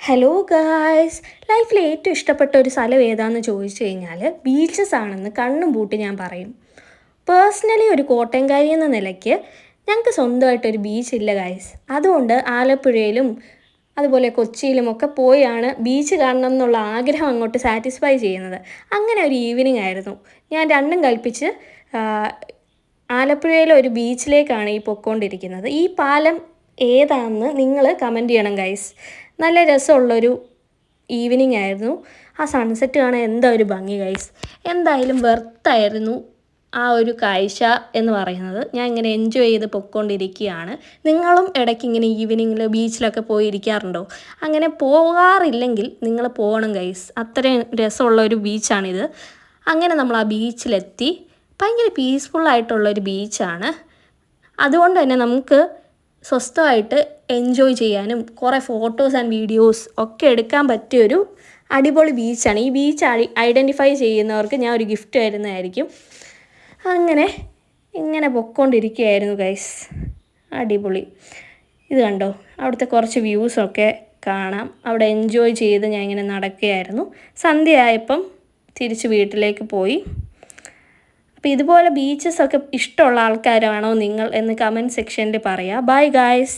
Hello guys, ലൈഫിൽ ഏറ്റവും ഇഷ്ടപ്പെട്ട ഒരു സ്ഥലം ഏതാണെന്ന് ചോദിച്ചു കഴിഞ്ഞാൽ ബീച്ചസ് ആണെന്ന് കണ്ണും പൂട്ടി ഞാൻ പറയും. പേഴ്സണലി ഒരു കോട്ടയംകാരി എന്ന നിലയ്ക്ക് ഞങ്ങൾക്ക് സ്വന്തമായിട്ടൊരു ബീച്ചില്ല ഗായ്സ്. അതുകൊണ്ട് ആലപ്പുഴയിലും അതുപോലെ കൊച്ചിയിലുമൊക്കെ പോയാണ് ബീച്ച് കാണണം എന്നുള്ള ആഗ്രഹം അങ്ങോട്ട് സാറ്റിസ്ഫൈ ചെയ്യുന്നത്. അങ്ങനെ ഒരു ഈവനിങ് ആയിരുന്നു. ഞാൻ രണ്ടും കൽപ്പിച്ച് ആലപ്പുഴയിലെ ഒരു ബീച്ചിലേക്കാണ് ഈ പൊയ്ക്കൊണ്ടിരിക്കുന്നത്. ഈ പാലം ഏതാണെന്ന് നിങ്ങൾ കമൻറ്റ് ചെയ്യണം ഗൈസ്. നല്ല രസമുള്ളൊരു ഈവനിങ് ആയിരുന്നു. ആ സൺസെറ്റ് കാണാൻ എന്താ ഒരു ഭംഗി ഗൈസ്. എന്തായാലും വെർത്തായിരുന്നു ആ ഒരു കാഴ്ച എന്ന് പറയുന്നത്. ഞാൻ ഇങ്ങനെ എൻജോയ് ചെയ്ത് പൊയ്ക്കൊണ്ടിരിക്കുകയാണ്. നിങ്ങളും ഇടയ്ക്ക് ഇങ്ങനെ ഈവനിങ്ങിൽ ബീച്ചിലൊക്കെ പോയി ഇരിക്കാറുണ്ടോ? അങ്ങനെ പോകാറില്ലെങ്കിൽ നിങ്ങൾ പോകണം ഗൈസ്. അത്രയും രസമുള്ളൊരു ബീച്ചാണിത്. അങ്ങനെ നമ്മൾ ആ ബീച്ചിലെത്തി. ഭയങ്കര പീസ്ഫുള്ളായിട്ടുള്ളൊരു ബീച്ചാണ്. അതുകൊണ്ട് തന്നെ നമുക്ക് സ്വസ്ഥമായിട്ട് എൻജോയ് ചെയ്യാനും കുറേ ഫോട്ടോസ് ആൻഡ് വീഡിയോസ് ഒക്കെ എടുക്കാൻ പറ്റിയൊരു അടിപൊളി ബീച്ചാണ്. ഈ ബീച്ച് ഐഡൻറ്റിഫൈ ചെയ്യുന്നവർക്ക് ഞാൻ ഒരു ഗിഫ്റ്റ് തരുന്നതായിരിക്കും. അങ്ങനെ ഇങ്ങനെ പൊയ്ക്കൊണ്ടിരിക്കുകയായിരുന്നു ഗൈസ്. അടിപൊളി. ഇത് കണ്ടോ, അവിടുത്തെ കുറച്ച് വ്യൂസൊക്കെ കാണാം. അവിടെ എൻജോയ് ചെയ്ത് ഞാൻ ഇങ്ങനെ നടക്കുകയായിരുന്നു. സന്ധ്യയായപ്പം തിരിച്ച് വീട്ടിലേക്ക് പോയി. അപ്പോൾ ഇതുപോലെ ബീച്ചസൊക്കെ ഇഷ്ടമുള്ള ആൾക്കാരാണോ നിങ്ങൾ എന്ന് കമൻറ്റ് സെക്ഷനിൽ പറയുക. Bye guys.